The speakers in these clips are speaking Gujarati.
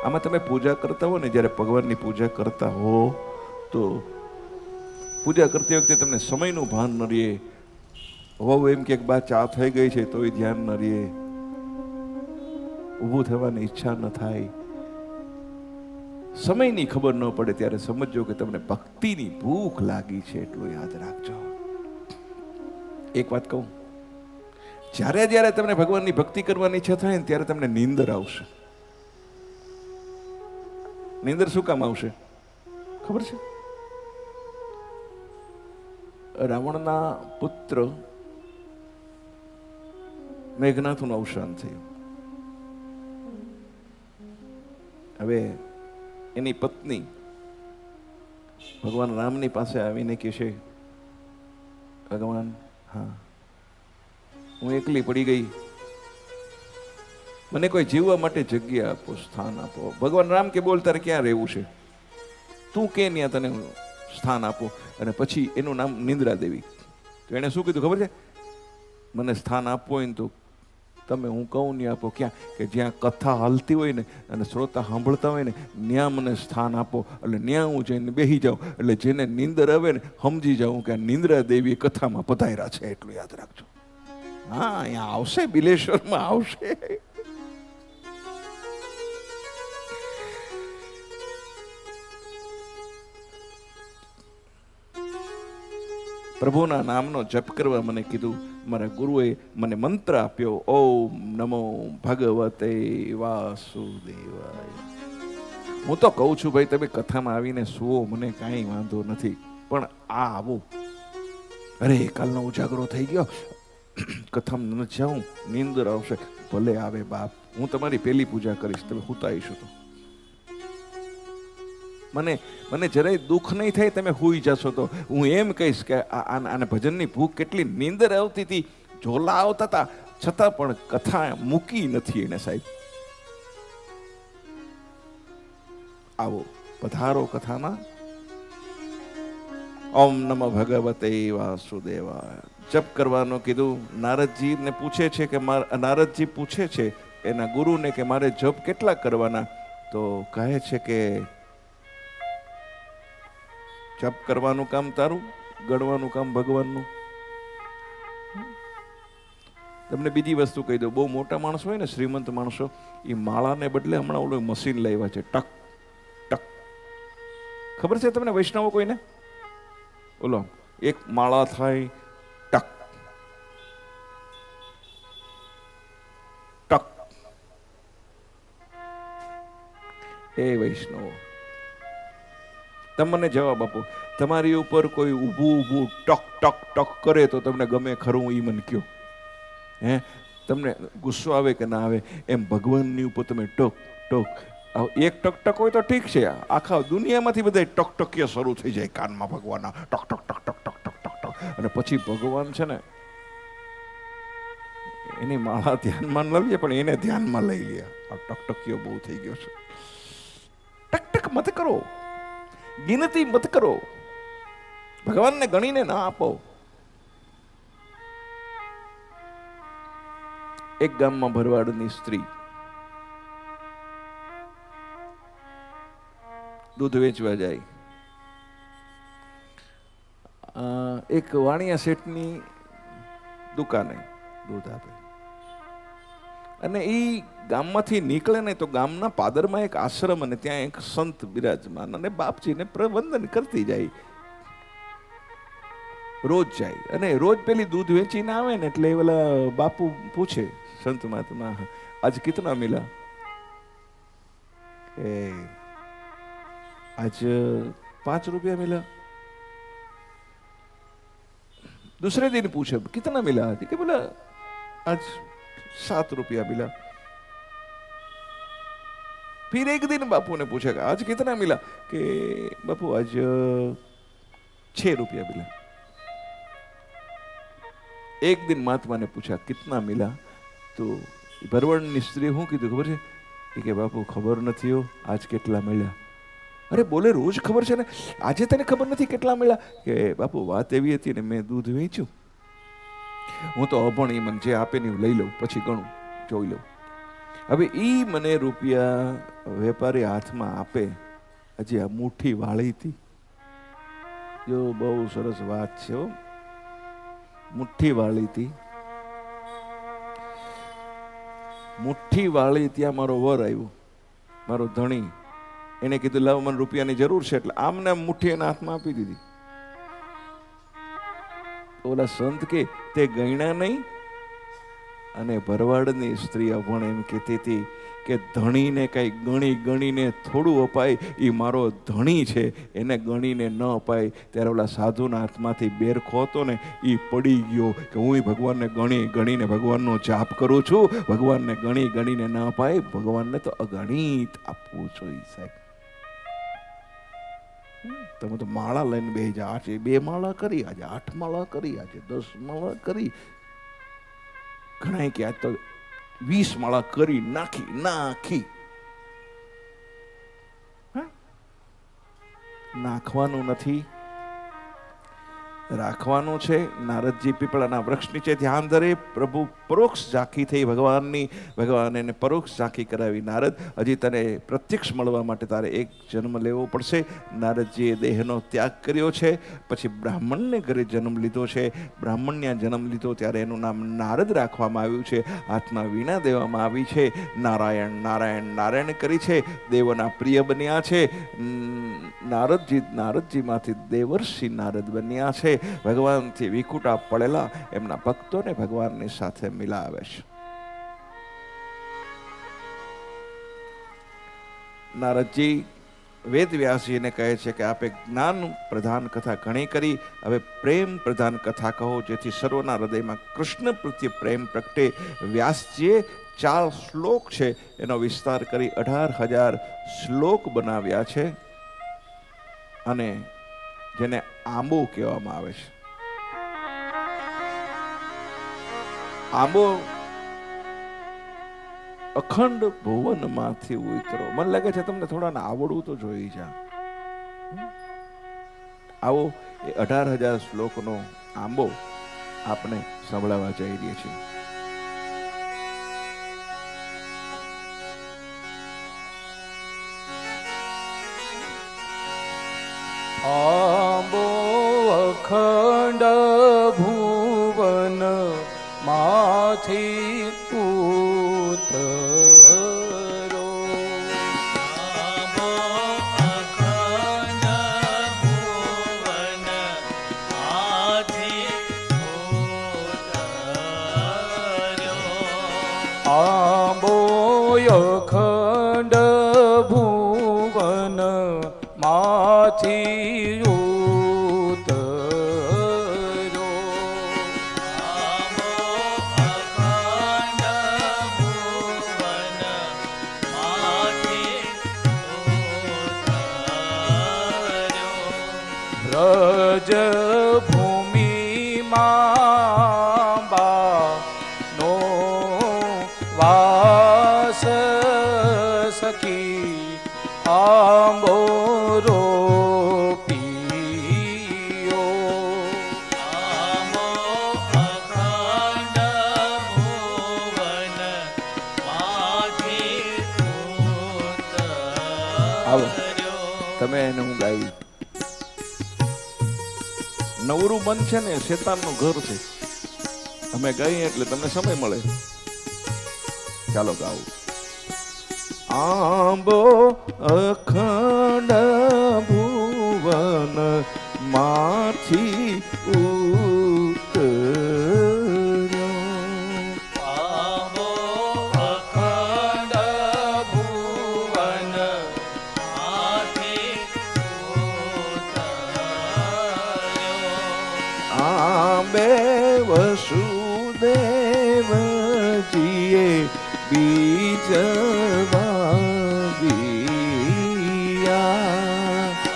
આમાં તમે પૂજા કરતા હો ને, જ્યારે ભગવાનની પૂજા કરતા હો તો પૂજા કરતી વખતે તમને સમયનું ભાન ન રહે. હવે એમ કે બા ચા થઈ ગઈ છે તોય ધ્યાન ન રહે, ઊભું થવાની ઈચ્છા ન થાય, સમયની ખબર ન પડે, ત્યારે સમજો કે તમને ભક્તિની ભૂખ લાગી છે. એટલું યાદ રાખજો. એક વાત કહું, જ્યારે જ્યારે તમને ભગવાનની ભક્તિ કરવાની ઈચ્છા થાય ને ત્યારે તમને નીંદર આવશે. નીંદર શું કામ આવશે ખબર છે? રાવણના પુત્ર મેઘનાથનું અવસાન થયું. હવે એની પત્ની ભગવાન રામની પાસે આવીને કહે છે, ભગવાન, હા હું એકલી પડી ગઈ, મને કોઈ જીવવા માટે જગ્યા આપો, સ્થાન આપો. ભગવાન રામ કે બોલ તારે ક્યાં રહેવું છે, તું કે ત્યાં તને સ્થાન આપો. અને પછી એનું નામ નિંદ્રા દેવી. તો એને શું કીધું ખબર છે? મને સ્થાન આપવું હોય ને તો તમે હું કહું નહીં આપો. ક્યાં? કે જ્યાં કથા હાલતી હોય ને અને શ્રોતા સાંભળતા હોય ને ત્યાં મને સ્થાન આપો. એટલે ત્યાં હું જઈને બેસી જાઉં. એટલે જેને નિંદર આવે ને સમજી જાઉં કે નિંદ્રા દેવી કથામાં પધાર્યા છે. એટલું યાદ રાખજો. હા, અહીંયા આવશે, બિલેશ્વરમાં આવશે. પ્રભુના નામનો જપ કરવા મને કીધું. મારા ગુરુએ મને મંત્ર આપ્યો, ઓમ નમો ભગવતે વાસુદેવાય. હું તો કહું છું ભાઈ, તમે કથામાં આવીને સુવો, મને કાંઈ વાંધો નથી, પણ આ આવો, અરે કાલનો ઉજાગરો થઈ ગયો, કથામાં ન જાઉં, નીંદર આવશે. ભલે આવે બાપ, હું તમારી પહેલી પૂજા કરીશ, તમે હુતાઈશું તો મને જરાય દુઃખ નહીં થાય. તમે હુઈ જશો તો હું એમ કહીશ કે આને ભજનની ભૂખ કેટલી, નીંદર આવતી હતી, ઝોલા આવતા હતા, છતાં પણ કથા મૂકી નથી એને. સાહેબ આવો, પધારો કથામાં. ઓમ નમઃ ભગવતે વાસુદેવાય. જપ કરવાનું કીધું. નારદજીને પૂછે છે કે નારદજી પૂછે છે એના ગુરુને કે મારે જપ કેટલા કરવાના? તો કહે છે કે જપ કરવાનું કામ તારું, ગણવાનું કામ ભગવાનનું. તમને બીજી વસ્તુ કહી દઉં, બહુ મોટા માણસો હોય ને, શ્રીમંત માણસો, એ માળાને બદલે હમણાં ઓલું મશીન લાવ્યા છે, ટક ટક. ખબર છે તમને વૈષ્ણવો કોઈને? ઓલો એક માળા થાય, ટક ટક. એ વૈષ્ણવો, તમને જવાબ આપો, તમારી ઉપર કોઈ ઊભું ઊભું ટક ટક ટક કરે તો તમને ગમે ખરું? ઈ મને કયો. હે, તમને ગુસ્સો આવે કે ના આવે? એમ ભગવાનની ઉપર તમે ટક ટક, એક ટક ટક હોય તો ઠીક છે, આખા દુનિયામાંથી બધા ટકટકીયા શરૂ થઈ જાય કાનમાં ભગવાનના, ટક ટક ટક ટક ટક ટક ટક ટક. અને પછી ભગવાન છે ને એની માળા ધ્યાનમાં ન લઈએ પણ એને ધ્યાનમાં લઈ લે. આ ટકટકીઓ બહુ થઈ ગયો છે. ટક ટક મત કરો, ગિનતી મત કરો, ભગવાનને ગણીને ના આપો. એક ગામમાં ભરવાડની સ્ત્રી દૂધ વેચવા જાય. એક વાણિયા શેઠની દુકાને દૂધ આપે. અને એ ગામમાંથી નીકળે ને તો ગામના પાદરમાં એક આશ્રમ અને ત્યાં એક સંત બિરાજમાન, અને બાપજીને પ્રવંદન કરતી જાય. રોજ જાય અને રોજ પેલી દૂધ વેચીને આવે ને એટલે પેલા બાપુ પૂછે સંત મહાત્મા, આજ કિતના મિલા? એ आज 5 रुपया मिला. दूसरे दिन पूछे कितना मिला? कि बोला आज 7 रुपया मिला. फिर एक दिन बापू ने पूछा आज कितना मिला? कि बापू आज 6 रुपया मिला. एक दिन महात्मा ने पूछा कितना मिला? तो भरवाड़नी स्त्री हूँ कीधुं खबर है? कि बापू खबर नहीं हो आज केटला मिला. अरे बोले रोज खबर है ने, आज तने खबर नहीं केटला मिला? कि बापू बात एवी हती ने मैं दूध वेच्યું, હું તો અભણ, એ મને જે આપે ને લઈ લઉં, પછી ગણું જોઈ લઉં. હવે ઈ મને રૂપિયા વેપારી હાથમાં આપે, હજી આ મુઠ્ઠી વાળી હતી. જો બહુ સરસ વાત છે હો. મુઠ્ઠી વાળી હતી, મુઠ્ઠી વાળી ત્યાં મારો વર આવ્યો, મારો ધણી. એને કીધું લાવ મને રૂપિયાની જરૂર છે, એટલે આમને મુઠ્ઠી એના હાથમાં આપી દીધી. ઓલા સંત કે તે ગયણા નહીં. અને ભરવાડની સ્ત્રી અભણ એમ કહેતી હતી કે ધણીને કઈ ગણી ગણીને થોડું અપાય, એ મારો ધણી છે, એને ગણીને ન અપાય. ત્યારે ઓલા સાધુના હાથમાંથી બેરખો હતો ને, એ પડી ગયો કે હું ભગવાનને ગણી ગણીને ભગવાનનો જાપ કરું છું, ભગવાનને ગણી ગણીને ન અપાય, ભગવાનને તો અગણિત આપવું જોઈએ. સાહેબ તમે તો માળા લઈને બે જા, આજે 2 માળા કરી, આજે 8 માળા કરી, આજે 10 માળા કરી, ઘણા કે આજ તો 20 માળા કરી નાખી. નાખવાનું નથી, રાખવાનું છે. નારદજી પીપળાના વૃક્ષ નીચે ધ્યાન ધરે, પ્રભુ પરોક્ષ ઝાંખી થઈ ભગવાનની. ભગવાન એને પરોક્ષ ઝાંખી કરાવી. નારદ, હજી તને પ્રત્યક્ષ મળવા માટે તારે એક જન્મ લેવો પડશે. નારદજીએ દેહનો ત્યાગ કર્યો છે, પછી બ્રાહ્મણને ઘરે જન્મ લીધો છે. બ્રાહ્મણને જન્મ લીધો ત્યારે એનું નામ નારદ રાખવામાં આવ્યું છે. હાથમાં વીણા દેવામાં આવી છે. નારાયણ નારાયણ નારાયણ કરી છે. દેવોના પ્રિય બન્યા છે. નારદજીમાંથી દેવર્ષિ નારદ બન્યા છે. ભગવાનથી વિખૂટા પડેલા એમના ભક્તોને ભગવાનની સાથે મિલાવે છે. નારદજી વેદવ્યાસજીને કહે છે કે આપે જ્ઞાન પ્રધાન કથા ઘણી કરી, હવે પ્રેમ પ્રધાન કથા કહો, જેથી સર્વના હૃદયમાં કૃષ્ણ પ્રત્યે પ્રેમ પ્રગટે. વ્યાસજીએ 4 શ્લોક છે એનો વિસ્તાર કરી 18,000 શ્લોક બનાવ્યા છે, અને જેને આંબો કહેવામાં આવે છે. આંબો અખંડ ભુવનમાંથી ઉતરો. મને લાગે છે તમને થોડાને આવડવું તો જોઈ છે. આવો એ 18,000 શ્લોકનો આંબો આપણે સંભળાવવા જઈ રહ્યા છીએ. આંબો અખંડ ભુવન માંથી ઉતરો. આંબો અખંડ ભુવન માંથી ઉતર્યો. આંબો અખંડ ભુવન માંથી ઉતર્યો. આંબો અખંડ ભુવન માંથી ઉતર્યો. વ્રજ ભૂમિમાં બાનો વાસ સખી આંબો રોપિયો. આંબો અખંડ ભુવન માંથી આવો ઉતર્યો. તમે એને હું ગાઈ. નવરું મન છે ને શેતાનનું ઘર છે. અમે ગઈ એટલે તમને સમય મળે. ચાલો ગાઓ. આંબો અખંડ ભુવન માંથી ઉતર્યો. આંબો અખંડ ભુવન માંથી ઉતર્યો. આંબે વસુદેવજીએ બીજ વાવ્યા.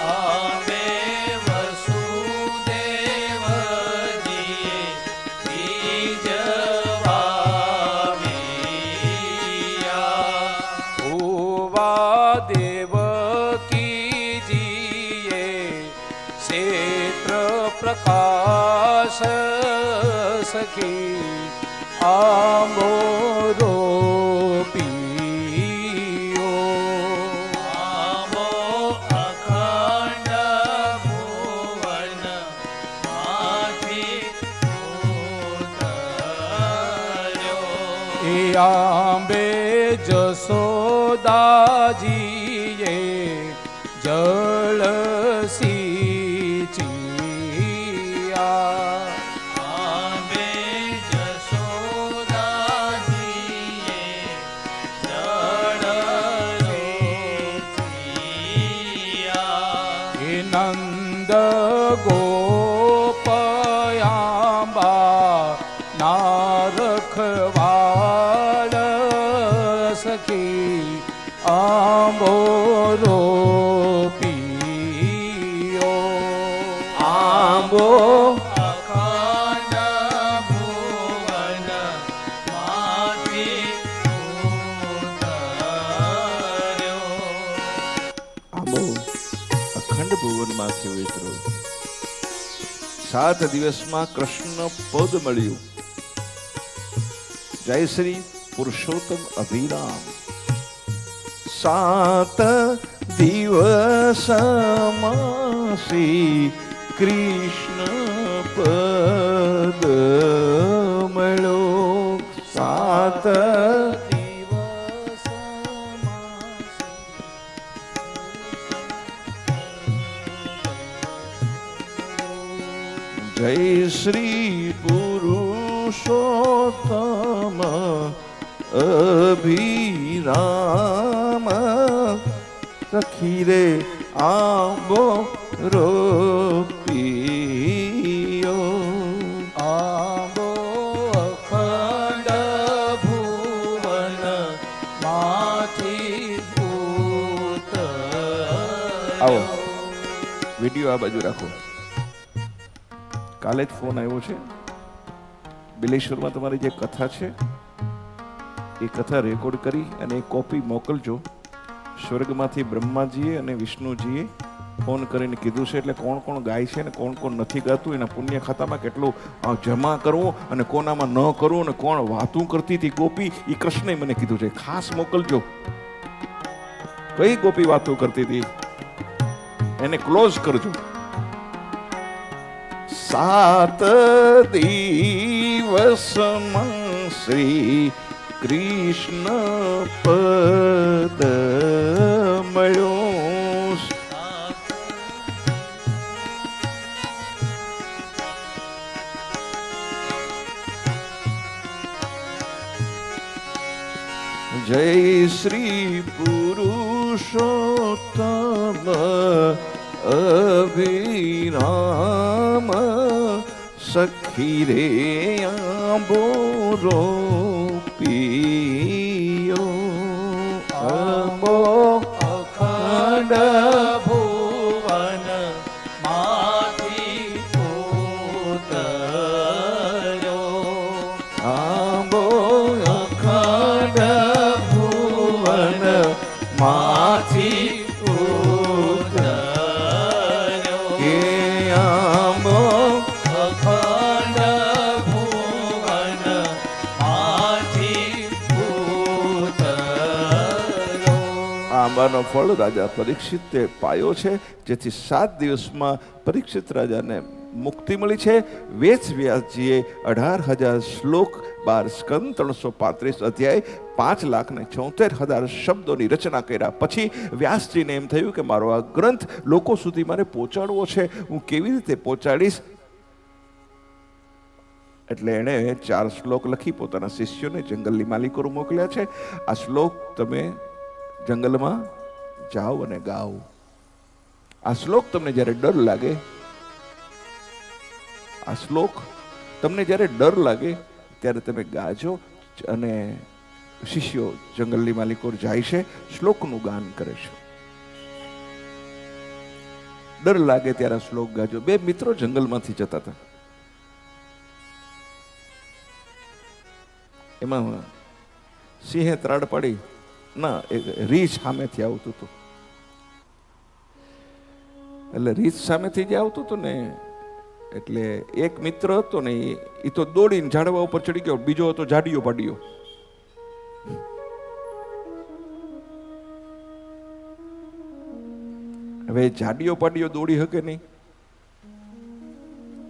આંબે વસુદેવજીએ બીજ વાવ્યા. ઓવા દેવકીજીએ ક્ષેત્ર પ્રકાશ સખી આંબો રોપી. એ આંબે જસોદાજીએ જળ સિંચ્યા. આંબે જશોદાજીએ જળ સિંચ્યા. એ નંદ ગોપયાંબા ના રખવાળ સખી આંબો રોપિયો. આંબો અખંડ ભુવન માંથી ઉતર્યો. આંબો અખંડ ભુવનમાંથી ઉતર્યો. 7 દિવસમાં કૃષ્ણ પદ મળ્યું. જય શ્રી પુરુષોત્તમ અભિરામ. 7 દિવસમાં શ્રી કૃષ્ણ પદ મળ્યો. 7 જય શ્રી પુરુષોત્તમ અભિરામ. સખી રે આંબો રોપિયો. આંબો અખંડ ભુવન માંથી આવો વિડીયો આ બાજુ રાખો. કાલે જ ફોન આવ્યો છે. બિલેશ્વરમાં તમારી જે કથા છે એ કથા રેકોર્ડ કરી અને એ કોપી મોકલજો. સ્વર્ગમાંથી બ્રહ્માજીએ અને વિષ્ણુજીએ ફોન કરીને કીધું છે. એટલે કોણ કોણ ગાય છે ને કોણ કોણ નથી ગાતું એના પુણ્ય ખાતામાં કેટલું જમા કરવું અને કોનામાં ન કરવું અને કોણ વાતું કરતી હતી ગોપી એ કૃષ્ણે મને કીધું છે. ખાસ મોકલજો. કઈ ગોપી વાતો કરતી હતી એને ક્લોઝ કરજો. 7 દિવસમાં શ્રી કૃષ્ણ પદ મળ્યો. જય શ્રી પુરુષોત્તમ અભિરામ. સખી રે આંબો રોપિયો. આંબો અખંડ ભુવન માંથી ઉતર્યો. આંબો અખંડ ભુવન માંથી ઉતર્યો. કે આંબો અખંડ ભુવન માંથી ઉતર્યો. આંબાનો ફળ રાજા પરીક્ષિતે પાયો છે, જેથી 7 દિવસમાં પરીક્ષિત રાજાને મુક્તિ મળી છે. વેદ વ્યાસજીએ 18,000 શ્લોક 12 સ્કંદ 335 અધ્યાય 5,74,000 શબ્દોની રચના કર્યા. પછી વ્યાસજીને એમ થયું કે મારો આ ગ્રંથ લોકો સુધી મારે પહોંચાડવો છે, હું કેવી રીતે પહોંચાડીશ? એટલે એણે 4 શ્લોક લખી પોતાના શિષ્યોને જંગલની માલિકો મોકલ્યા છે. આ શ્લોક તમે જંગલમાં જાઓ અને ગાઓ. આ શ્લોક તમને જ્યારે ડર લાગે, આ શ્લોક તમને જ્યારે ડર લાગે ત્યારે તમે ગાજો. અને શિષ્યો જંગલની માલિકો જાય છે, શ્લોકનું ગાન કરે છે. ડર લાગે ત્યારે આ શ્લોક ગાજો. 2 મિત્રો જંગલમાંથી જતા હતા. એમાં સિંહે ત્રાડ પાડી ના એક રીંછ સામેથી આવતું હતું. એટલે રીંછ સામેથી જે આવતું હતું ને, એટલે એક મિત્ર હતો ને એ તો દોડીને ઝાડવા ઉપર ચડી ગયો, બીજો હતો જાડીયો પાડીયો. હવે જાડીયો પાડીયો દોડી શકે નહીં,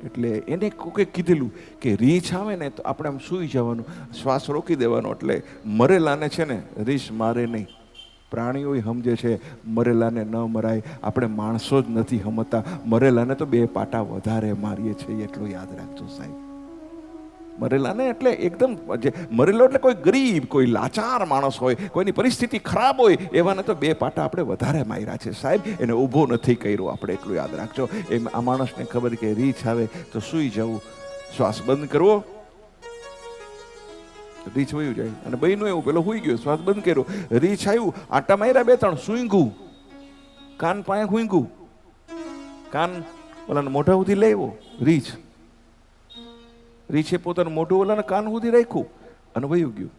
એટલે એને કોકે કીધેલું કે રીંછ આવે ને તો આપણે આમ સૂઈ જવાનું, શ્વાસ રોકી દેવાનો, એટલે મરેલાને છે ને રીંછ મારે નહીં. પ્રાણીઓ સમજે છે મરેલાને ન મરાય, આપણે માણસો જ નથી સમજતા, મરેલાને તો 2 પાટા વધારે મારીએ છીએ, એટલું યાદ રાખજો સાહેબ. મરેલાને એટલે એકદમ જે મરેલો એટલે કોઈ ગરીબ, કોઈ લાચાર માણસ હોય, કોઈની પરિસ્થિતિ ખરાબ હોય, એવાને તો 2 પાટા આપણે વધારે માર્યા છે સાહેબ. એને ઊભો નથી કર્યો આપણે, એટલું યાદ રાખજો. એમ આ માણસને ખબર કે રીંછ આવે તો સૂઈ જવું, શ્વાસ બંધ કરવો, રીંછ વયું જાય. અને બહેનું એવું, પેલો સૂઈ ગયો, શ્વાસ બંધ કર્યો, રીંછ આવ્યું, આટા માર્યા 2-3, સૂંઘું, કાન પાસે સૂંઘું, કાન ઓલાને મોઢા સુધી લેવો. રીંછે પોતાનું મોઢું ઓલાના કાન સુધી રાખ્યું અને વયું ગયું.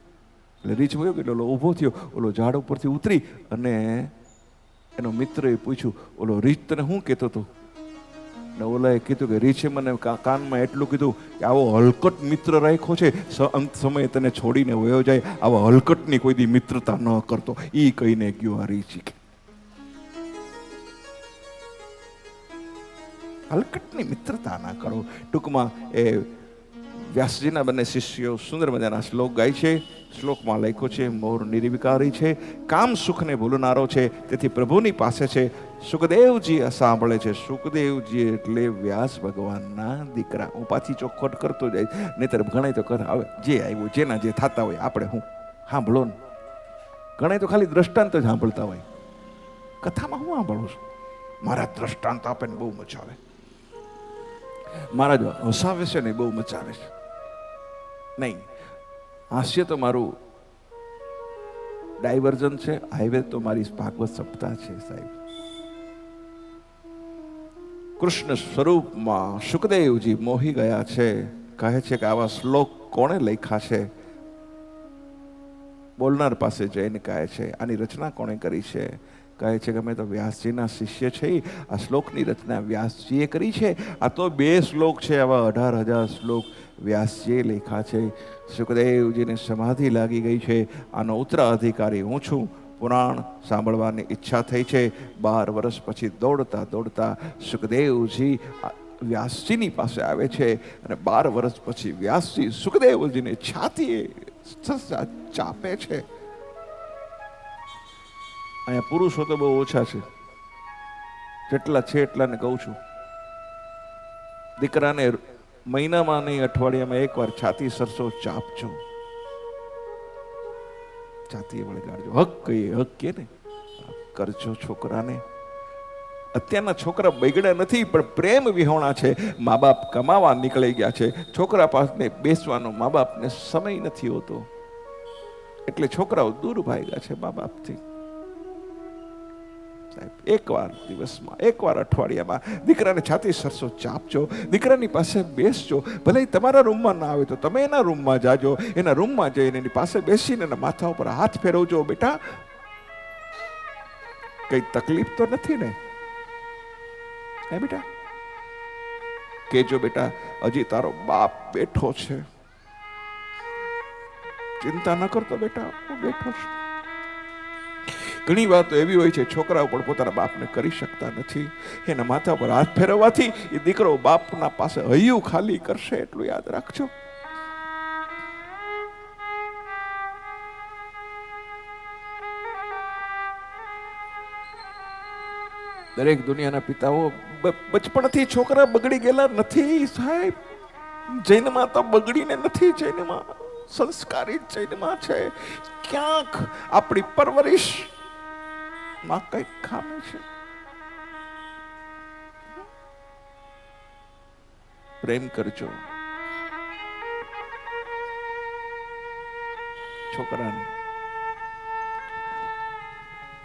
એટલે રીંછ વયો ગયો, ઓલો ઊભો થયો, ઓલો ઝાડ ઉપરથી ઉતરી અને એનો મિત્રએ પૂછ્યું, ઓલો રીંછ તને શું કહેતો હતો? ને ઓલાએ કીધું કે રીંછે મને કાનમાં એટલું કીધું કે આવો હલકટ મિત્ર રાખ્યો છે, અંત સમયે તને છોડીને વયો જાય, આવા હલકટની કોઈ દી મિત્રતા ન કરતો. ઈ કહીને ગયો આ રીંછ. હલકટની મિત્રતા ના કરો. ટૂંકમાં એ વ્યાસજીના બંને શિષ્યો સુંદર મજાના શ્લોક ગાય છે. શ્લોકમાં લખ્યો છે, મોર નિર્વિકારી છે, કામ સુખને ભૂલનારો છે, તેથી પ્રભુની પાસે છે. સુખદેવજી સાંભળે છે. સુખદેવજી એટલે વ્યાસ ભગવાનના દીકરા. હું પાછી ચોખવટ કરતો જાય, નહીતર ઘણા તો કર આવે જે આવ્યું, જેના જે થતા હોય આપણે હું સાંભળો ને. ઘણા તો ખાલી દ્રષ્ટાંત જ સાંભળતા હોય, કથામાં હું સાંભળું છું. મારા દ્રષ્ટાંત આપે ને બહુ મજા આવે, મારા જો હસાવે છે ને બહુ મજા આવે છે. નહીં, હાસ્ય તો મારું ડાયવર્ઝન છે, હાઈવે તો મારી ભાગવત સપ્તાહ છે સાહેબ. કૃષ્ણ સ્વરૂપમાં સુખદેવજી મોહી ગયા છે. કહે છે કે આવા શ્લોક કોણે લખ્યા છે? બોલનાર પાસે જઈને કહે છે આની રચના કોણે કરી છે? કહે છે કે અમે તો વ્યાસજીના શિષ્ય છે. આ શ્લોકની રચના વ્યાસજીએ કરી છે. આ તો 2 શ્લોક છે, આવા 18,000 શ્લોક વ્યાસજીએ લખ્યા છે. સુખદેવજીને સમાધિ લાગી ગઈ છે. આનો ઉત્તરાધિકારી હું છું. પુરાણ સાંભળવાની ઈચ્છા થઈ છે. 12 વર્ષ પછી દોડતા દોડતા સુખદેવજી વ્યાસજીની પાસે આવે છે અને 12 વર્ષ પછી વ્યાસજી સુખદેવજીને છાતીએ ચાપે છે. અહીંયા પુરુષો તો બહુ ઓછા છે, જેટલા છે એટલાને કહું છું. દીકરાને મહિનામાં નહીં, અઠવાડિયામાં 1 વાર છાતી સરસો ચાપજો, છાતી વળગાડજો. હક કે ને કરજો છોકરાને. અત્યારના છોકરા બગડ્યા નથી, પણ પ્રેમ વિહોણા છે. મા બાપ કમાવા નીકળી ગયા છે, છોકરા પાસે બેસવાનો મા બાપને સમય નથી હોતો, એટલે છોકરાઓ દૂર ભાગ્યા છે મા બાપથી. સાહેબ, 1 વાર દિવસમાં, 1 વાર અઠવાડિયામાં દીકરાને છાતી સરસો ચાપજો, દીકરાની પાસે બેસજો. ભલે તમારા રૂમમાં ના આવે તો તમે એના રૂમમાં જાજો, એના રૂમમાં જઈને એની પાસે બેસીને એના માથા ઉપર હાથ ફેરવજો. બેટા, કઈ તકલીફ તો નથી ને? હે બેટા, કેજો બેટા હજી તારો બાપ બેઠો છે, ચિંતા ન કરતો બેટા, હું બેઠો છું. ઘણી વાતો એવી હોય છે છોકરાઓ પણ પોતાના બાપને કરી શકતા નથી. એના માથા પર હાથ ફેરવવાથી એ દીકરો બાપના પાસે હૈયું ખાલી કરશે, એટલું યાદ રાખજો. દરેક દુનિયાના પિતાઓ બચપણથી છોકરા બગડી ગયેલા નથી સાહેબ. જૈનમાં તો બગડીને નથી, જૈનમાં સંસ્કારી જૈનમાં છે. ક્યાંક આપણી પરવરિશ માં કઈક ખામી છે. પ્રેમ કરજો છોકરાને.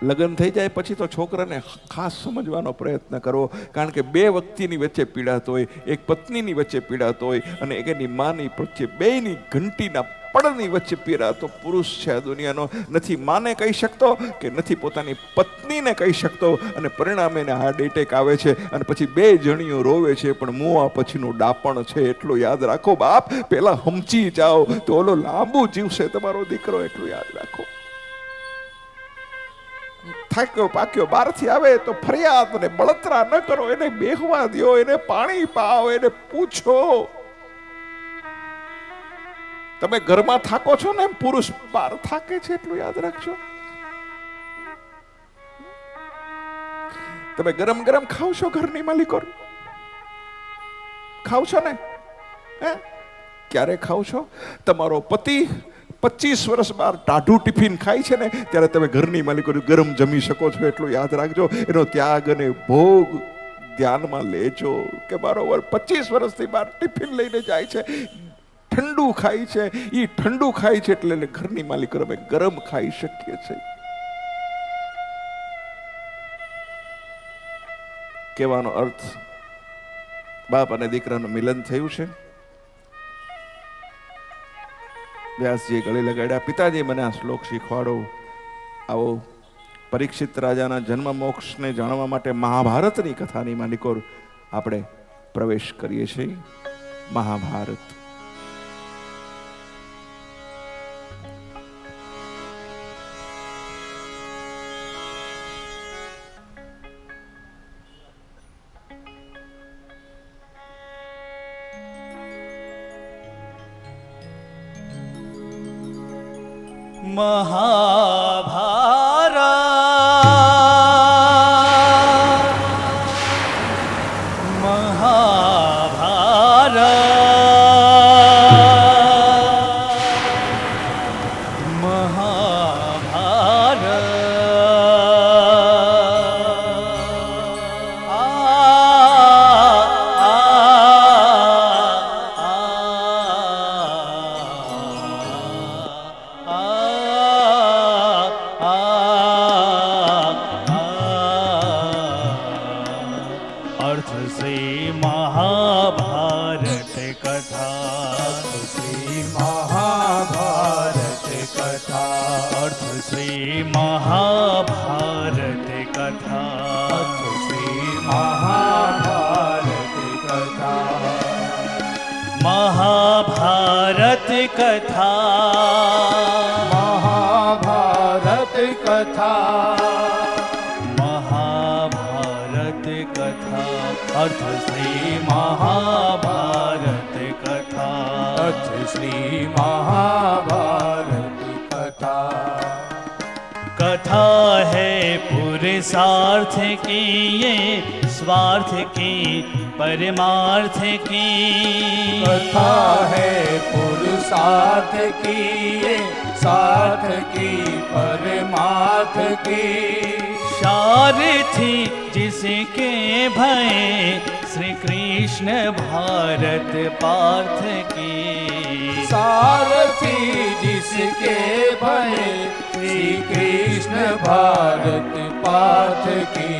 લગ્ન થઈ જાય પછી તો છોકરાને ખાસ સમજવાનો પ્રયત્ન કરો, કારણ કે 2 વ્યક્તિની વચ્ચે પીડાતો હોય, એક પત્નીની વચ્ચે પીડાતો હોય અને એક એની માની વચ્ચે, બેયની ઘંટીના પડની વચ્ચે પીડાતો પુરુષ છે આ દુનિયાનો. નથી માને કહી શકતો કે નથી પોતાની પત્નીને કહી શકતો, અને પરિણામે એને હાર્ટ એટેક આવે છે અને પછી 2 જણીઓ રોવે છે, પણ મુવા પછીનું ડાપણ છે. એટલું યાદ રાખો બાપ, પેલા હમચી જાઓ તો ઓલો લાંબુ જીવશે તમારો દીકરો, એટલું યાદ રાખો. થાક્યો પાક્યો બહારથી આવે તો ફરિયાદ ને બળતરા ન કરો, એને બેહવા દ્યો, એને પાણી પાઓ, એને પૂછો. તમે ઘરમાં થાકો છો ને એમ પુરુષ બહાર થાકે છે, એટલું યાદ રાખજો. તમે ગરમ ગરમ ખાવ છો, ઘરની માલિકો ખાવ છો ને? હે, ક્યારે ખાવ છો? તમારો પતિ 25 વર્ષ બહાર ટાઢું ટિફિન ખાય છે ને, ત્યારે તમે ઘરની માલિકો ગરમ જમી શકો છો, એટલું યાદ રાખજો. એનો ત્યાગ અને ભોગ ધ્યાનમાં લેજો કે બરોબર 25 વર્ષથી બહાર ટિફિન લઈને જાય છે, ઠંડુ ખાય છે, એ ઠંડુ ખાય છે એટલે ઘરની માલિકો અમે ગરમ ખાઈ શકીએ છીએ. કહેવાનો અર્થ, બાપ અને દીકરાનું મિલન થયું છે. વ્યાસજીએ ગળે લગાડ્યા, પિતાજી મને આ શ્લોક શીખવાડો. આવો પરીક્ષિત રાજાના જન્મ મોક્ષને જાણવા માટે મહાભારતની કથાની માલિકો આપણે પ્રવેશ કરીએ છીએ. મહાભારત. महाभारत कथा, महाभारत कथा, महाभारत कथा, अर्थ श्री महाभारत कथा, अर्थ श्री महाभारत कथा। कथा है पुरुषार्थ की, ये स्वार्थ की परमार्थ की। कथा है पुरुषार्थ की, ये सार्थ की परमार्थ की। सारथी जिसके भय श्री कृष्ण भारत पार्थ की। सारथी जिसके भय श्री कृष्ण भारत पार्थ की।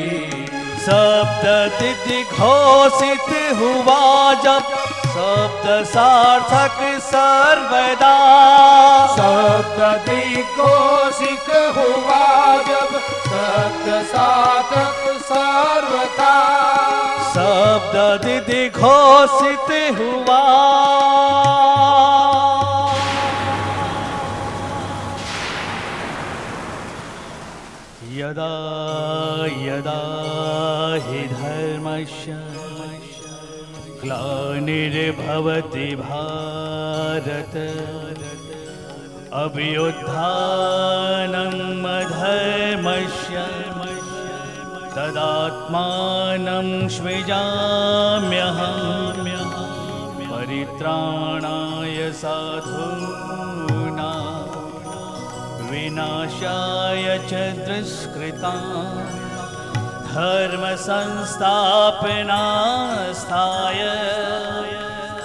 शब्द घोषित हुआ जब, शब्द सार्थक सर्वदा। शब्द घोषित हुआ जब, शब्द सार्थक सर्वदा। शब्द घोषित हुआ यदा यदा हि धर्मस्य ग्लानिर्भवति भारत, अभ्युत्थानम् अधर्मस्य तदात्मानं सृजाम्यहम्। परित्राणाय साधूनां विनाशाय च दुष्कृतां, धर्म संस्थापनास्थाय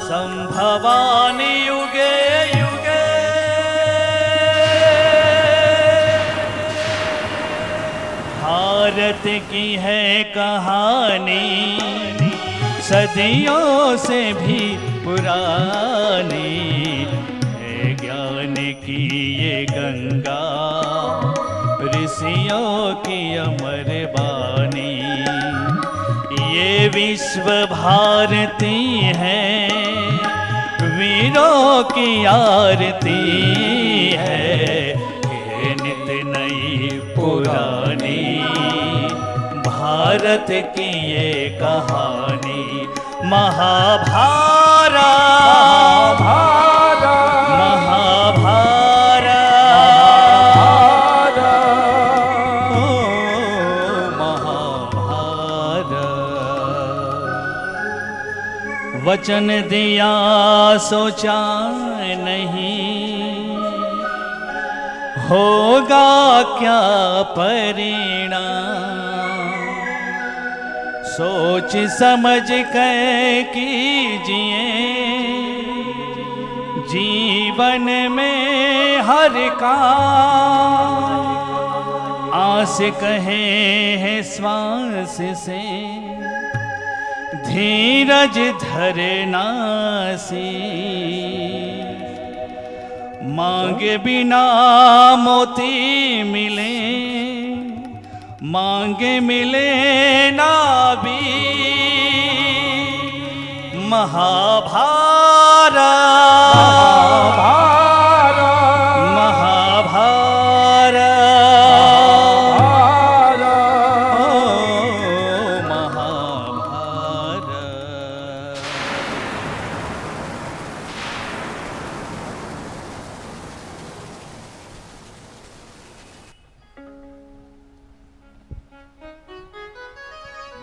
संभवामि युगे युगे। भारत की है कहानी सदियों से भी पुरानी, है ज्ञान की ये गंगा, ऋषियों की अमर बानी। ये विश्व भारती है, वीरों की आरती है, ये नित नई पुरानी भारत की ये कहानी महाभारत महाभारत ओ महाभारत। वचन दिया सोचा नहीं होगा क्या परिणाम, सोच समझ कर कीजिए जीवन में हर काम। आस कहे है श्वास से धीरज धरना सी, मांगे बिना मोती मिले मांगे मिले ना भी।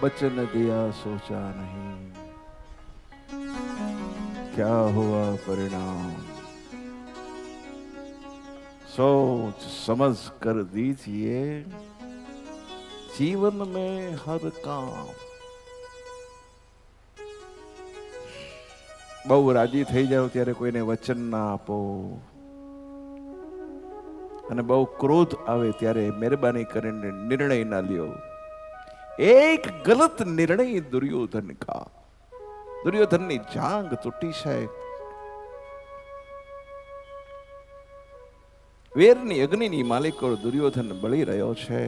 वचन दिया सोचा नहीं क्या हुआ परिणाम, सोच समझ कर दीजिए जीवन में हर काम। બહુ રાજી થઈ જાઓ ત્યારે કોઈને વચન ના આપો, અને બહુ ક્રોધ આવે ત્યારે મહેરબાની કરીને નિર્ણય ના લ્યો। एक गलत निर्णय दुर्योधन का, दुर्योधन ની જાંગ તૂટી છે। વેરની અગ્નિની માલિકો દુર્યોધન બળી રહ્યો છે।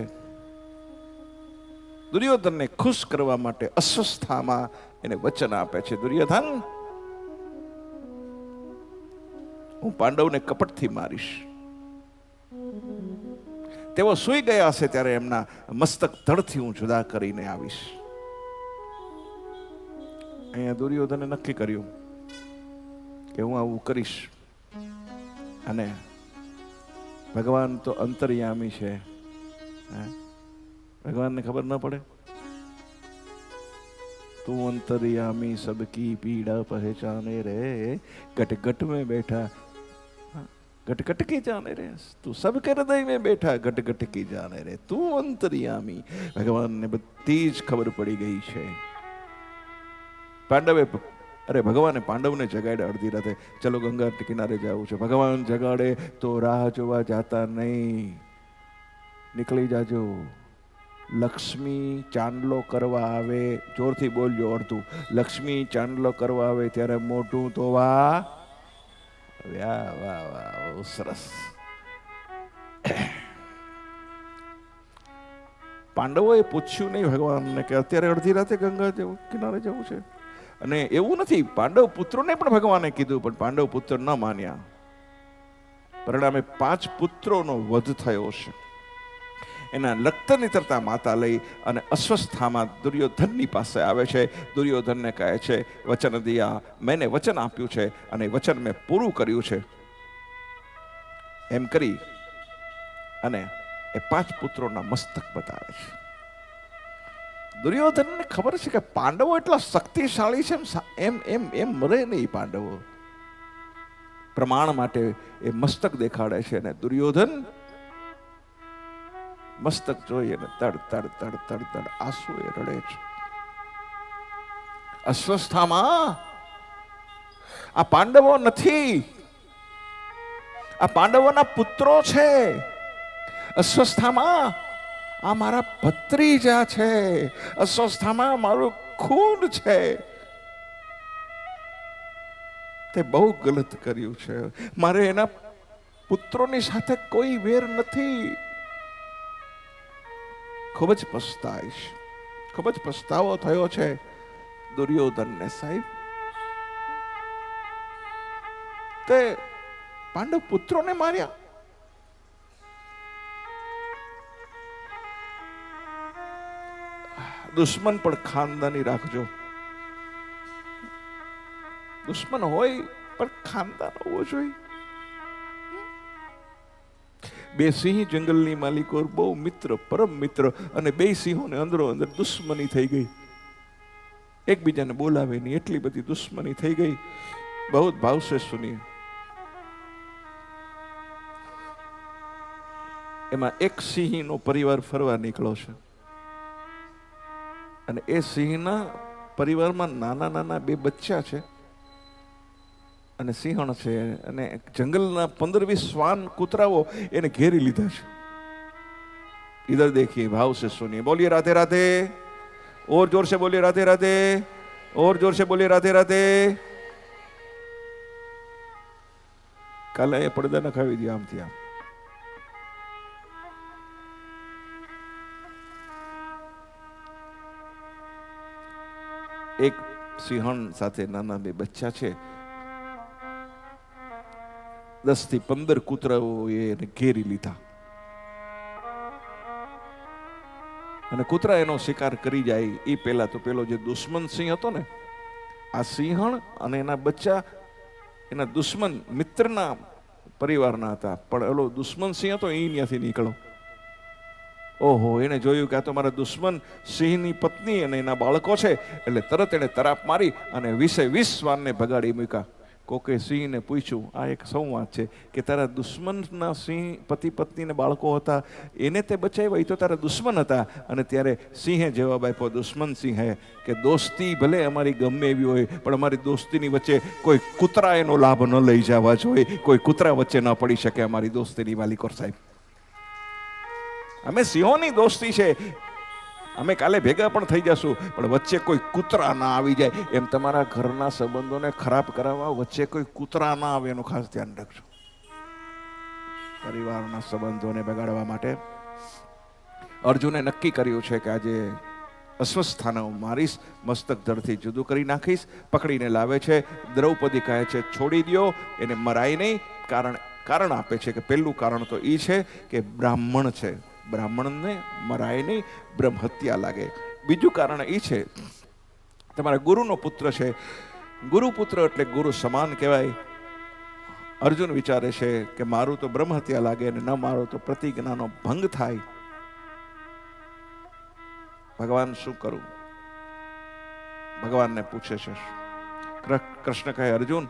દુર્યોધનને ખુશ કરવા માટે અસ્વસ્થામાં એને વચન આપે છે, દુર્યોધન હું પાંડવને કપટથી મારીશ। તેઓ સૂઈ ગયા હશે ત્યારે એમના મસ્તક ધડથી હું જુદા કરીને આવીશ। અહીંયા દુર્યોધને નક્કી કર્યું કે હું આવું કરીશ, અને ભગવાન તો અંતર્યામી છે, ભગવાનને ખબર ન પડે। તું અંતર્यामी सबकी पीड़ा पहचाने रे, घट घट में बैठा घट घट के जाने रे, तू सबके हृदय में बैठा घट घट के जाने रे, तू अंतर्यामी। भगवान ने बધી જ ખબર પડી ગઈ છે। પાંડવે અરે ભગવાને પાંડવને જગાડ્યા અડધી રાતે, ચલો ગંગા કિનારે જવું છે। ભગવાન જગાડે તો રાહ જોવા જાતા નહીં, નીકળી જાજો। લક્ષ્મી ચાંદલો કરવા આવે, જોરથી બોલજો અડધું, લક્ષ્મી ચાંદલો કરવા આવે ત્યારે મોઢું ધોવા। વાહ વાહ વાહ, બહુ સરસ। પાંડવોએ પૂછ્યું નહીં ભગવાનને કે અત્યારે અડધી રાતે ગંગા જવું કિનારે જવું છે, અને એવું નથી, પાંડવ પુત્રોને પણ ભગવાને કીધું, પણ પાંડવ પુત્ર ન માન્યા। પરિણામે 5 પુત્રોનો વધ થયો છે। એના રક્ત નીતરતા માતા લઈ અને અસ્વસ્થામાં દુર્યોધનની પાસે આવે છે। દુર્યોધનને કહે છે વચન દિયા, મેને વચન આપ્યું છે અને વચન મેં પૂરું કર્યું છે, એમ કરી અને એ 5 પુત્રોના મસ્તક બતાવે છે। દુર્યોધનને ખબર છે કે પાંડવો એટલા શક્તિશાળી છે, એમ એમ એમ મરે નહીં પાંડવો। પ્રમાણ માટે એ મસ્તક દેખાડે છે, અને દુર્યોધન મસ્તક જોઈએ ને તડ તડ તડ તડ તડ આંસુ એ રડે છે। અસ્વસ્થામાં આ પાંડવો નથી, આ પાંડવોના પુત્રો છે। અસ્વસ્થામાં આ મારા ભત્રીજા છે, અસ્વસ્થામાં મારું ખૂન છે। તે બહુ ગલત કર્યું છે, મારે એના પુત્રોની સાથે કોઈ વેર નથી। ખૂબ જ પસ્તાઈશ, ખૂબ જ પસ્તાવો થયો છે દુર્યોધનને સાહેબ। તે પાંડવ પુત્રોને માર્યા, દુશ્મન પણ ખાનદાની રાખજો. દુશ્મન હોય પણ ખાનદાન હોવો જોઈએ. બે સિંહ જંગલની માલિકો બહુ મિત્ર, પરમ મિત્ર, અને બે સિંહોને અંદરો અંદર દુશ્મની થઈ ગઈ. એકબીજાને બોલાવે નહીં એટલી બધી દુશ્મની થઈ ગઈ. બહુ ભાવ સે સુનિએ. એમાં એક સિંહનો પરિવાર ફરવા નીકળ્યો છે અને એ સિંહના પરિવારમાં નાના નાના બે બચ્ચા છે અને સિંહણ છે અને જંગલના 15-20 શ્વાન કૂતરાઓ એને ઘેરી લીધા છે. इधर देखिए, भाव से सुनिए. बोलिए राधे राधे. और जोर से बोलिए राधे राधे. और जोर से बोलिए राधे राधे. કાલે એ પડદા નખાવી દે આમથી આમ. એક સિંહણ સાથે નાના બે બચ્ચા છે. 10 થી 15 કૂતરાઓ એને ઘેરી લીધા અને કૂતરા એનો શિકાર કરી જાય એ પહેલા તો પેલો જે દુશ્મન સિંહ હતો ને, આ સિંહણ અને એના બચ્ચા એના દુશ્મન મિત્રના પરિવારના હતા, પણ એલો દુશ્મન સિંહ હતો એ ત્યાંથી નીકળો. ઓહો, એને જોયું કે આ તો મારા દુશ્મન સિંહની પત્ની અને એના બાળકો છે, એટલે તરત એને તરાપ મારી અને 20 શ્વાનને ભગાડી મૂક્યા. કોકે સિંહને પૂછ્યું, આ એક સંવાદ છે કે તારા દુશ્મનના સિંહ પતિ પત્ની ને બાળકો હતા, એને તે બચાવ્યા, એ તો તારા દુશ્મન હતા. અને ત્યારે સિંહે જવાબ આપ્યો, દુશ્મન સિંહે, કે દોસ્તી ભલે અમારી ગમે એવી હોય, પણ અમારી દોસ્તીની વચ્ચે કોઈ કૂતરા એનો લાભ ન લઈ જવા જોઈએ, કોઈ કૂતરા વચ્ચે ન પડી શકે અમારી દોસ્તીની. વાલીકોર સાહેબ, અમે સિંહોની દોસ્તી છે, અમે કાલે ભેગા પણ થઈ જશું, પણ વચ્ચે કોઈ કૂતરા ના આવી જાય. એમ તમારા ઘરના સંબંધોને ખરાબ કરાવવા વચ્ચે કોઈ કૂતરા ના આવે એનું ખાસ ધ્યાન રાખજો. પરિવારના સંબંધોને બગાડવા માટે અર્જુને નક્કી કર્યું છે કે આજે અશ્વસ્થાને હું મારીશ, મસ્તક ધડથી જુદું કરી નાખીશ. પકડીને લાવે છે. દ્રૌપદી કહે છે છોડી દો, એને મરાય નહીં. કારણ આપે છે કે પહેલું કારણ તો એ છે કે બ્રાહ્મણ છે, બ્રાહ્મણને મરાય નહીં, બ્રહ્મ હત્યા લાગે. બીજું કારણ એ છે તમારા ગુરુનો પુત્ર છે, ગુરુપુત્ર એટલે ગુરુ સમાન કહેવાય. અર્જુન વિચારે છે કે મારું તો બ્રહ્મ હત્યા લાગે અને ન મારો તો પ્રતિજ્ઞાનો ભંગ થાય. ભગવાન શું કરું? ભગવાનને પૂછે છે. કૃષ્ણ કહે, અર્જુન,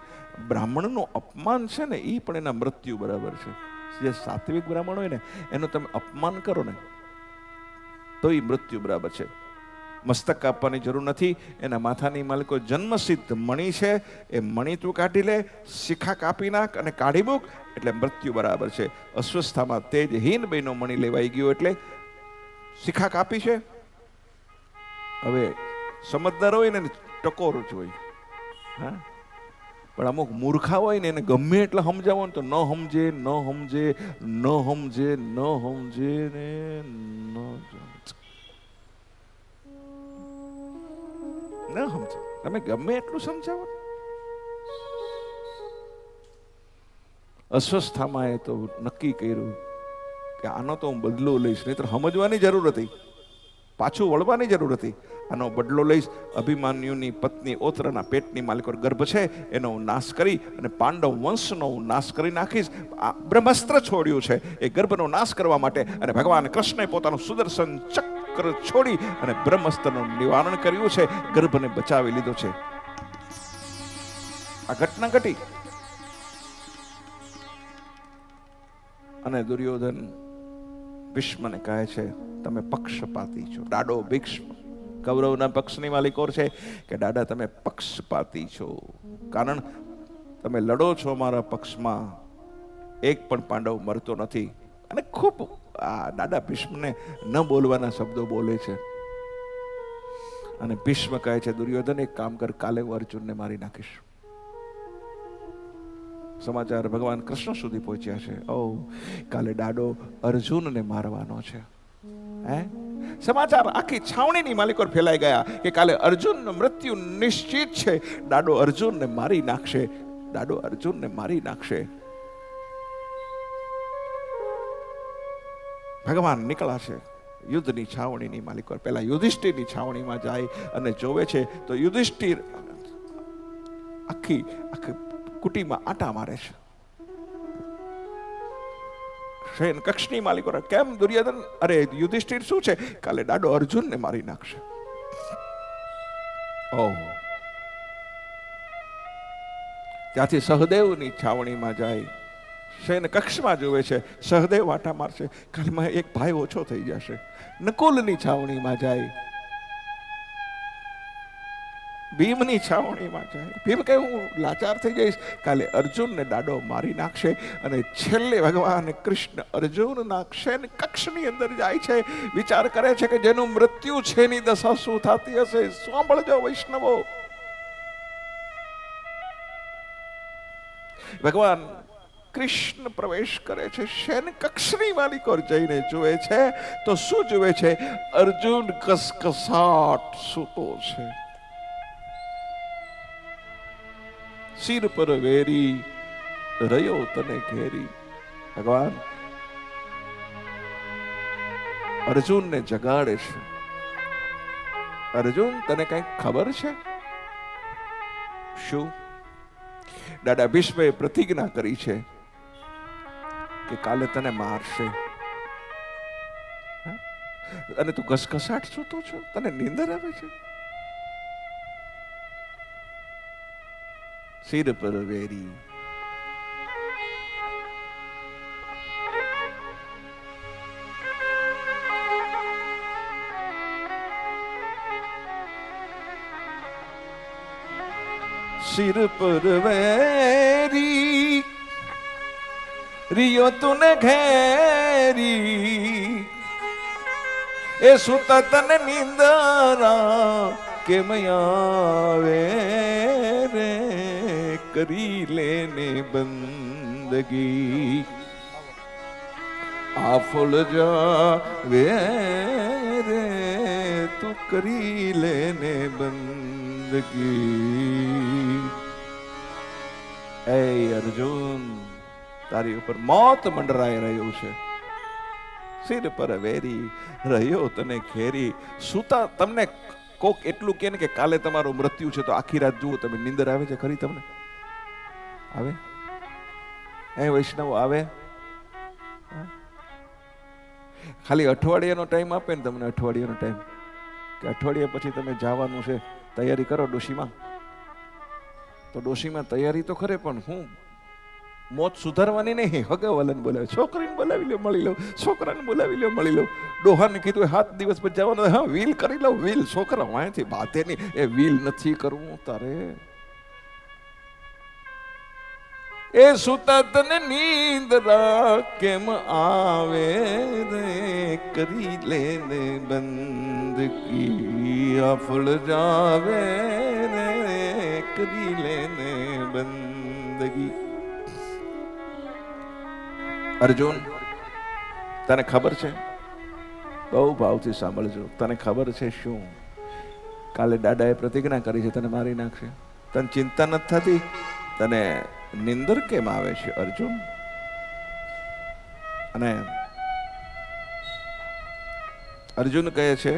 બ્રાહ્મણનું અપમાન છે ને એ પણ એના મૃત્યુ બરાબર છે. જે સાત્વિક બ્રાહ્મણ હોય ને એનું તમે અપમાન કરો ને તો એ મૃત્યુ બરાબર છે. મસ્તક કાપવાની જરૂર નથી. એના માથાની માલિકો જન્મસિદ્ધ મણી છે, એ મણી તું કાઢી લે, શિખા કાપી નાખ અને કાઢી મૂક, એટલે મૃત્યુ બરાબર છે. અસ્વસ્થામાં તેજહીન બેનો મણી લેવાઈ ગયો એટલે શિખા કાપી છે. હવે સમજદાર હોય ને ટકોર જ હોય, હા, પણ અમુક મૂર્ખા હોય ને એને ગમે એટલે સમજાવો ને તો ન સમજે ને ન સમજે. તમે ગમે એટલું સમજાવો. અસ્વસ્થામાં એ તો નક્કી કર્યું કે આનો તો હું બદલો લઈશ, નહીતર સમજવાની જરૂર હતી, પાછું વળવાની જરૂર હતી. આનો બદલો લઈશ. અભિમાન્યુની પત્ની ઓત્રના પેટની માલિકો ગર્ભ છે એનો હું નાશ કરી અને પાંડવ વંશનો હું નાશ કરી નાખીશ. આ બ્રહ્માસ્ત્ર છોડ્યું છે એ ગર્ભનો નાશ કરવા માટે, અને ભગવાન કૃષ્ણએ પોતાનું સુદર્શન ચક્ર છોડી અને બ્રહ્માસ્ત્રનું નિવારણ કર્યું છે, ગર્ભને બચાવી લીધો છે. આ ઘટના ઘટી. અને દુર્યોધન ભીષ્મને કહે છે તમે પક્ષપાતી છો. દાડો ભીષ્મ કૌરવના પક્ષની માલિકો છે કે દાદા તમે પક્ષપાતી છો, કારણ તમે લડો છો મારા પક્ષમાં, એક પણ પાંડવ મરતો નથી. અને ખૂબ આ દાદા ભીષ્મને ન બોલવાના શબ્દો બોલે છે. અને ભીષ્મ કહે છે દુર્યોધન એક કામ કર, કાલે હું અર્જુનને મારી નાખીશ. સમાચાર ભગવાન કૃષ્ણ સુધી પહોંચ્યા છે. ઓ, કાલે દાડો અર્જુનને મારવાનો છે. સમાચાર આખી છાવણીની માલિકો ફેલાઈ ગયા કે કાલે અર્જુનનું મૃત્યુ નિશ્ચિત છે. દાડો અર્જુનને મારી નાખશે, દાડો અર્જુનને મારી નાખશે. ભગવાન નીકળ્યા છે. યુદ્ધની છાવણીની માલિકો પહેલા યુધિષ્ઠિરની છાવણીમાં જાય અને જોવે છે તો યુધિષ્ઠિર આખી કુટીમાં આટા મારે છે. શયન કક્ષની માલિકો કેમ દુર્યોધન, અરે યુધિષ્ઠિર શું છે, કાલે દાડો અર્જુનને મારી નાખશે. ઓહ, ત્યાંથી સહદેવની છાવણીમાં જાય, શયન કક્ષમાં જોવે છે, સહદેવ આટા મારશે, કાલમાં એક ભાઈ ઓછો થઈ જશે. નકુલની છાવણીમાં જાય, ભીમની છાવણીમાં જાય, ભીમ કહે હું લાચાર થઈ જઈશ, કાલે અર્જુનને દાડો મારી નાખશે. અને છેલ્લે ભગવાન કૃષ્ણ અર્જુનના શયન કક્ષની અંદર જાય છે, વિચાર કરે છે કે જેનું મૃત્યુ છે એની દશા શું થતી હશે. સાંભળજો વૈષ્ણવો, ભગવાન કૃષ્ણ પ્રવેશ કરે છે શયન કક્ષની માલિકો, જઈને જોવે છે તો શું જોવે છે, અર્જુન કસકસાટ સૂતો છે, સિર પર વેરી રહ્યો તને ઘેરી. ભગવાન અર્જુનને જગાડે છે. અર્જુન, તને કઈ ખબર છે? શું? દાદા ભીષ્મે પ્રતિજ્ઞા કરી છે કે કાલે તને મારશે, અને તું ઘસઘસાટ સૂતો છો, તને નીંદર આવે છે. સિર પર વેરી સિર પર વેરી રિયો તુને ઘેરી, એ સુતા તને નીંદરા કેમ આવે રે, કરી લેને બંદગી આ ફૂલ જાવે રે, તું કરી લેને બંદગી. એ અર્જુન, તારી ઉપર મોત મંડરાઈ રહ્યું છે, સિર પર વેરી રહ્યો તને ઘેરી. સુતા તમને કોક એટલું કે ને કે કાલે તમારું મૃત્યુ છે તો આખી રાત જુઓ તમે, નીંદર આવે છે ખરી તમને? આવે? એ વૈષ્ણવ આવે? ખાલી અઠવાડિયાનો ટાઈમ આપે ને તમને, અઠવાડિયાનો ટાઈમ કે અઠવાડિયા પછી તમે જવાનું છે, તૈયારી કરો ડોશીમાં. તો ડોશીમાં તૈયારી તો ખરે, પણ હું મોત સુધારવાની નહીં, હગાવાલાને બોલાવે, છોકરીને બોલાવી લો મળી લો, છોકરાને બોલાવી લો મળી લો. ડોહાને કીધું 7 દિવસ પછી જવાનું, હા વીલ કરી લો, વીલ. છોકરા વાંયથી બાતે નહીં, એ વીલ નથી કરવું તારે. એ સુતા તને નીંદરા કેમ આવે રે, કરી લેને બંદગી આ ફળ જાવે રે, કરી લેને બંદગી. અર્જુન, તને ખબર છે? બહુ ભાવથી સાંભળજો. તને ખબર છે શું? કાલે દાદાએ પ્રતિજ્ઞા કરી છે તને મારી નાખશે. તને ચિંતા નથી થતી? તને નિંદર કેમ આવે છે અર્જુન? અને અર્જુન કહે છે,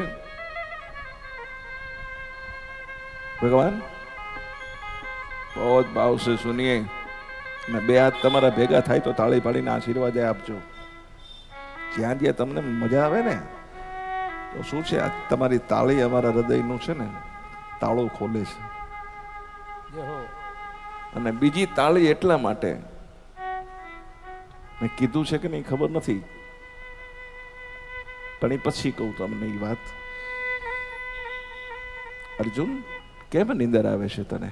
ભગવાન બહુ ભાવ છે સુનિએ, ને બે હાથ તમારા ભેગા થાય તો તાળી પાડીને આશીર્વાદ આપજો. જ્યાં જ્યાં તમને મજા આવે ને, તો શું છે, આ તમારી તાળી અમારા હૃદયનું છે ને તાળું ખોલે છે. અને બીજી તાળી એટલા માટે મેં કીધું છે કે નહીં ખબર નથી, પણ એ પછી કહું તમને એ વાત. અર્જુન, કેમ નીંદર આવે છે તને?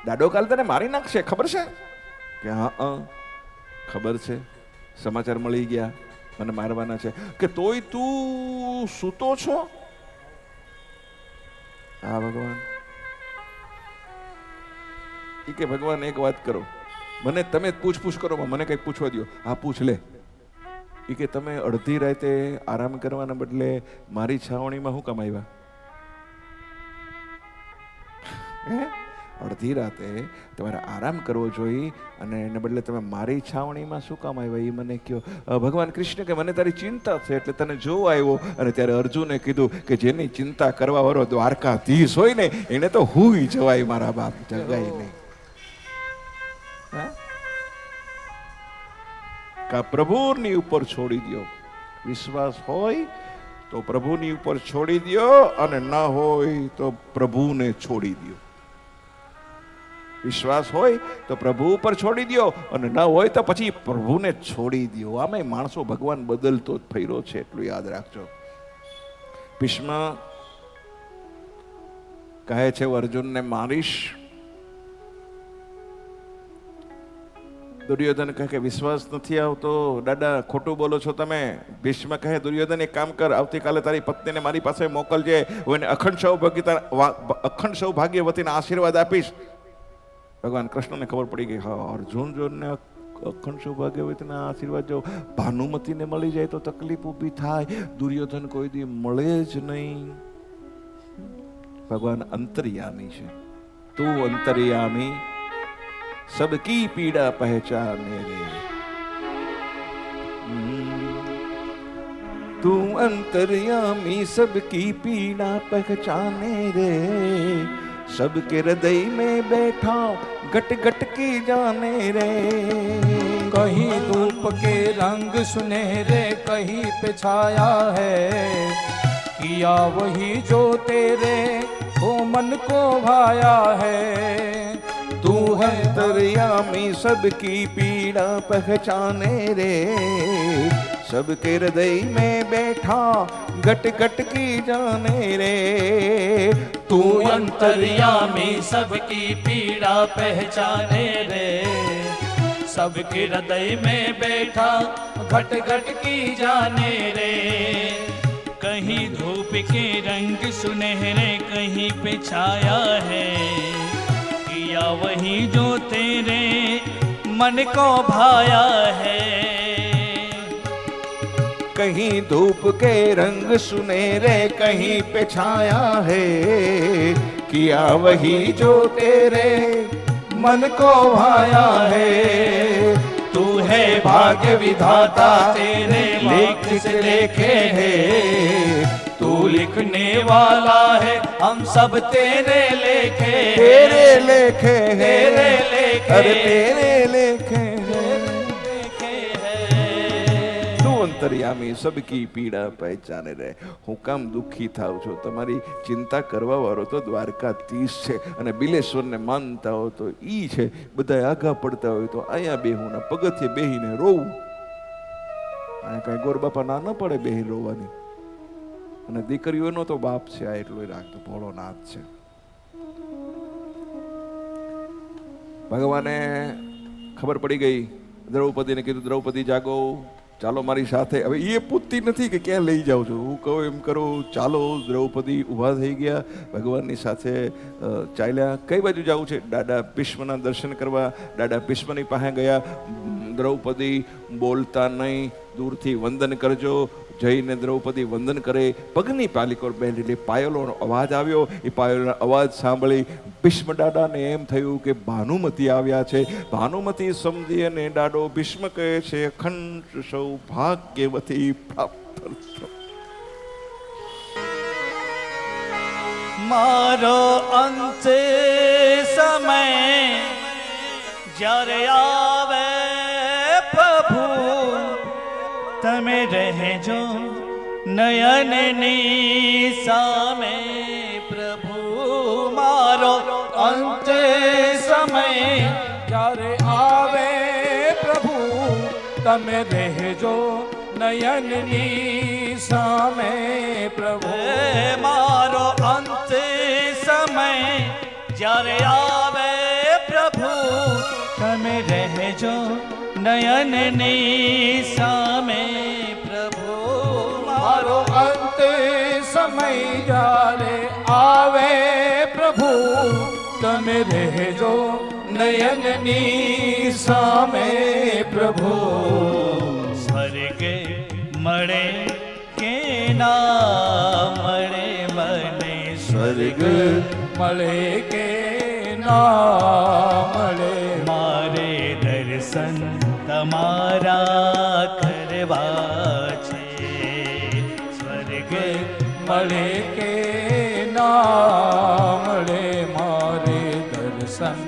દાડો કાલ તને મારી નાખશે, ખબર છે? કે હા ખબર છે, સમાચાર મળી ગયા મને મારવાના છે. કે તોય તું સૂતો છો? હા ભગવાન. કે ભગવાન એક વાત કરો, મને તમે પૂછપૂછ કરો, મને કઈ પૂછવા દો. હા પૂછ લે. એ કે તમે અડધી રાતે આરામ કરવાના બદલે મારી છાવણીમાં શું કામ આવ્યા? અડધી રાતે તમારે આરામ કરવો જોઈએ અને એને બદલે તમે મારી છાવણીમાં શું કામ આવ્યા એ મને કહો. ભગવાન કૃષ્ણ કે મને તારી ચિંતા છે એટલે તને જોવા આવ્યો. અને ત્યારે અર્જુને કીધું કે જેની ચિંતા કરવા વાળો દ્વારકાધીશ હોય ને એને તો હુંય જવાય મારા બાપ, જગાય નહીં. કા પ્રભુની ઉપર છોડી દો. વિશ્વાસ હોય તો પ્રભુની ઉપર છોડી દો અને ન હોય તો પ્રભુને છોડી દો. વિશ્વાસ હોય તો પ્રભુ ઉપર છોડી દો અને ન હોય તો પછી પ્રભુને છોડી દો. આમે માણસો ભગવાન બદલતો જ ફર્યો છે એટલું યાદ રાખજો. ભીષ્મ કહે છે અર્જુનને મારીશ. દુર્યોધન કહે કે વિશ્વાસ નથી આવતો દાદા, ખોટું બોલો છો તમે. ભીષ્મ કહે દુર્યોધન એક કામ કર, આવતીકાલે તારી પત્નીને મારી પાસે મોકલજે, હું એને અખંડ સૌભાગ્યવતીના આશીર્વાદ આપીશ. ભગવાન કૃષ્ણને ખબર પડી ગઈ, હા અર્જુન જોને અખંડ સૌભાગ્યવતીના આશીર્વાદ જો ભાનુમતીને મળી જાય તો તકલીફ ઊભી થાય. દુર્યોધન કોઈ દી મળે જ નહીં. ભગવાન અંતર્યામી છે. તું અંતર્યામી सबकी पीड़ा पहचाने रे, तू अंतर्यामी सबकी पीड़ा पहचाने रे, सबके हृदय में बैठा घट घट की जाने रे. कहीं धूप के रंग सुनहरे कहीं पे छाया है, किया वही जो तेरे को मन को भाया है. तू अंतर्यामी सबकी पीड़ा पहचाने रे, सबके हृदय में बैठा घट घट की जाने रे. तू अंतर्यामी सबकी पीड़ा पहचाने रे, सबके हृदय में बैठा घट घट की जाने रे. कहीं धूप के रंग सुनहरे कहीं पे छाया है, किया वही जो तेरे मन को भाया है. कहीं धूप के रंग सुनहरे कहीं पे छाया है, किया वही जो तेरे मन को भाया है. तू है भाग्य विधाता तेरे लेख से लेखे है, तू लिखने वाला है हम सब तेरे लेखे. तेरे लेखे है, तेरे लेखे, अरे तेरे लेखे है. અંતર્યામી સબકી પીડા પહેચાને રહે. હું કામ દુઃખી થાવ છો? તમારી ચિંતા કરવા વાળો તો દ્વારકાધીશ છે અને બિલેશ્વરને માનતા હો તો ઈ છે. બધા આગા પડતા હોય તો અહીંયા બેહું ને પગથિયે બેહીને રોવું. અહીંયા કઈ ગોર બાપા ના ન પડે બેહી રોવાની. અને દીકરીઓનો તો બાપ છે, આ એટલું રાખતો ભોળોનાથ છે. ભગવાને ખબર પડી ગઈ, દ્રૌપદીને કીધું દ્રૌપદી જાગો, ચાલો મારી સાથે. હવે એ પૂછતી નથી કે ક્યાં લઈ જાઉં છું, હું કહું એમ કરો, ચાલો. દ્રૌપદી ઊભા થઈ ગયા, ભગવાનની સાથે ચાલ્યા. કઈ બાજુ જવું છે? દાદા ભીષ્મના દર્શન કરવા. દાદા ભીષ્મની પાસે ગયા. દ્રૌપદી બોલતા નહીં, દૂરથી વંદન કરજો. જઈને દ્રૌપદી વંદન કરે. પગની પાલિકોર બેઠેલી પાયલોનો અવાજ આવ્યો. એ પાયલોનો અવાજ સાંભળી ભીષ્મ દાદાને એમ થયું કે ભાનુમતી આવ્યા છે. ભાનુમતી સમજી અને દાદો ભીષ્મ કહે છે અખંડ સૌભાગ્યવતી પ્રાપ્ત. મારો અંતે સમય જ્યારે આવે પ્રભુ, તમે રહેજો નયનની સામે પ્રભુ. મારો અંતે સમય જ્યારે આવે પ્રભુ, તમે રહેજો નયનની સામે પ્રભુ. મારો અંતે સમય જ્યારે આવે પ્રભુ, તમે રહેજો નયનની સામે પ્રભુ. મારો અંતે સમય જ્યારે આવે પ્રભુ, તમે રહેજો નયનની સામે પ્રભુ. સ્વર્ગ મળે કે ના મળે મને, સ્વર્ગ મળે કે ના મળે. મારે દર્શન તમારા કરવા છે, સ્વર્ગ મળે કે ના મળે, મારે દર્શન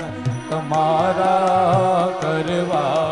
તમારા કરવા